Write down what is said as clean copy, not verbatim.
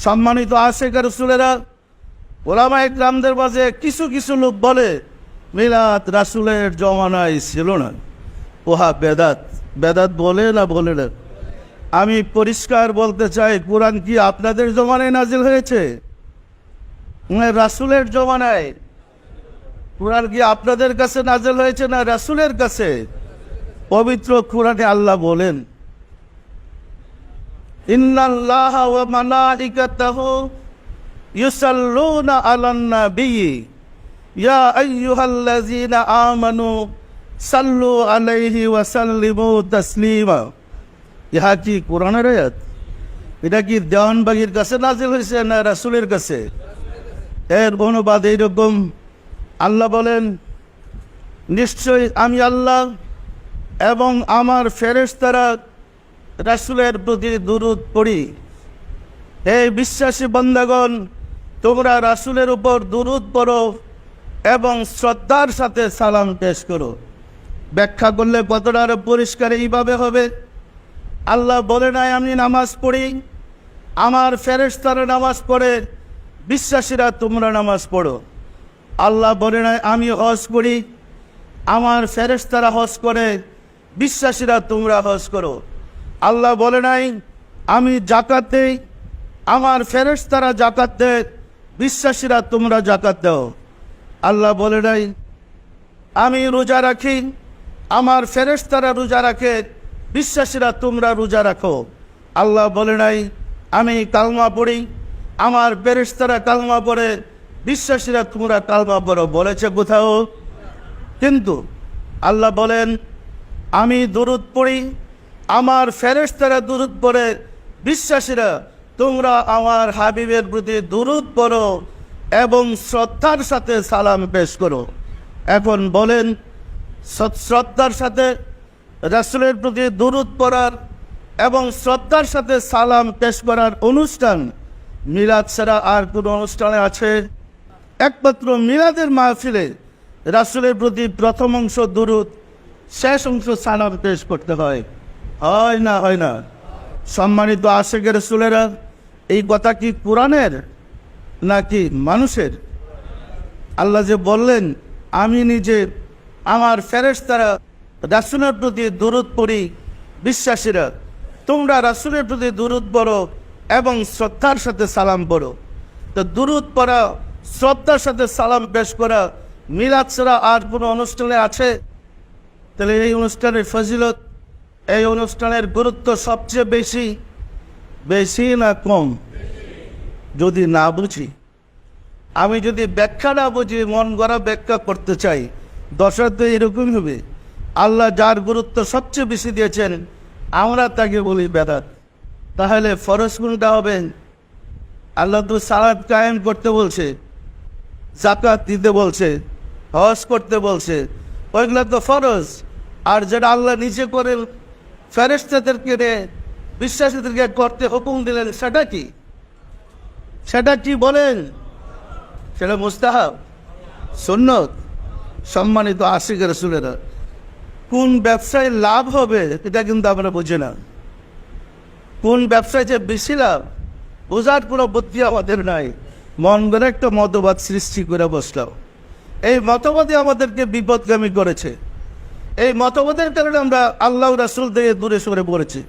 সম্মানিত আশিক রাসূলেরা, ওলামায়ে কেরামদের মাঝে কিছু কিছু লোক বলে মিলাদ রাসূলের জমানায় ছিল না, ওহা বেদাত। বেদাত বলে না বলে না? আমি পরিষ্কার বলতে চাই, কোরআন কি আপনাদের জমানায় নাজিল হয়েছে? রাসূলের জমানায়। কোরআন কি আপনাদের কাছে নাজিল হয়েছে না রাসূলের কাছে? পবিত্র কোরআনে আল্লাহ বলেন, ইন্নাল্লাহা ওয়া মালাইকাতাহু ইউসাল্লুনা আলান নাবিয়্যি ইয়া আইয়ুহাল্লাযীনা আমানু সাল্লু আলাইহি ওয়া সাল্লিমু তাসলিমা। ইহা কি কোরআনের আয়াত? এটা কি দেওয়ানবাগীর কাছে নাজিল হয়েছে না রাসূলের কাছে? এর অনুবাদ এইরকম, আল্লাহ বলেন, নিশ্চয়ই আমি আল্লাহ এবং আমার ফেরেশতারা রাসূলের প্রতি দুরূদ পড়ি। হে বিশ্বাসী বান্দাগণ, তোমরা রাসূলের উপর দুরূদ পড়ো এবং শ্রদ্ধার সাথে সালাম পেশ করো। ব্যাখ্যা করলে কতটা আরো পরিষ্কার এইভাবে হবে, আল্লাহ বলে নাই আমি নামাজ পড়ি, আমার ফেরেশতারা নামাজ পড়ে, বিশ্বাসীরা তোমরা নামাজ পড়ো। আল্লাহ বলে নাই আমি হজ করি, আমার ফেরেশতারা হজ করে, বিশ্বাসীরা তোমরা হজ করো। আল্লাহ বলে নাই আমি যাকাত দেই, আমার ফেরেশতারা যাকাত দেয়, বিশ্বাসীরা তোমরা যাকাত দাও। আল্লাহ বলে নাই আমি রোজা রাখি, আমার ফেরেশতারা রোজা রাখে, বিশ্বাসীরা তোমরা রোজা রাখো। আল্লাহ বলে নাই আমি কালমা পড়ি, আমার ফেরেশতারা কালমা পড়ে, বিশ্বাসীরা তোমরা কালমা পড়ো। বলেছে কোথাও? কিন্তু আল্লাহ বলেন আমি দুরূদ পড়ি, আমার ফেরেশতারা দুরূদ পড়ে, বিশ্বাসীরা তোমরা আমার হাবিবের প্রতি দুরূদ পড়ো এবং শ্রদ্ধার সাথে সালাম পেশ করো। এখন বলেন, শ্রদ্ধার সাথে রাসূলের প্রতি দুরূদ পড়ার এবং শ্রদ্ধার সাথে সালাম পেশ করার অনুষ্ঠান মিলাদ ছাড়া আর কোনো অনুষ্ঠানে আছে? একমাত্র মিলাদের মাহফিলে রাসূলের প্রতি প্রথম অংশ দুরূদ, শেষ অংশ সালাম পেশ করতে হয়। হয় না? হয় না? সম্মানিত আশিক রাসূলেরা, এই কথা কি কোরআনের নাকি মানুষের? আল্লাহ যে বললেন আমি নিজে আমার ফেরেশতারা রাসূলের প্রতি দুরূদ পড়ি, বিশ্বাসীরা তোমরা রাসূলের প্রতি দুরূদ পড়ো এবং শ্রদ্ধার সাথে সালাম পড়ো। তো দুরূদ পড়া, শ্রদ্ধার সাথে সালাম পেশ করা মিলাদ ছাড়া আর কোনো অনুষ্ঠানে আছে? তাহলে এই অনুষ্ঠানের ফজিলত, এই অনুষ্ঠানের গুরুত্ব সবচেয়ে বেশি, বেশি না কম? যদি না বুঝি, আমি যদি ব্যাখ্যা না বুঝি, মন গড়া ব্যাখ্যা করতে চাই, দশা তো এরকমই হবে। আল্লাহ যার গুরুত্ব সবচেয়ে বেশি দিয়েছেন আমরা তাকে বলি বেদাত। তাহলে ফরজ কোনটা হবে? আল্লাহ তো সালাত কায়েম করতে বলছে, যাকাত দিতে বলছে, হজ করতে বলছে, ওইগুলো তো ফরজ। আর যেটা আল্লাহ নিজে করে ফেরেশতাদেরকে বিশ্বাসীদেরকে করতে হুকুম দিলেন, সেটা কি? সেটা কি বলেন? সেটা মুস্তাহাব, সুন্নত। সম্মানিত আশিক রাসূলেরা, কোন ব্যবসায় লাভ হবে এটা কিন্তু আমরা বুঝি না। কোন ব্যবসায় যে বেশি লাভ বোঝার কোনো বুদ্ধি আমাদের নাই। মন করে একটা মতবাদ সৃষ্টি করে বসলাম, এই মতবাদই আমাদেরকে বিপদগামী করেছে। এই মতবাদের কারণে আমরা আল্লাহ রাসূল থেকে দূরে সরে পড়েছি।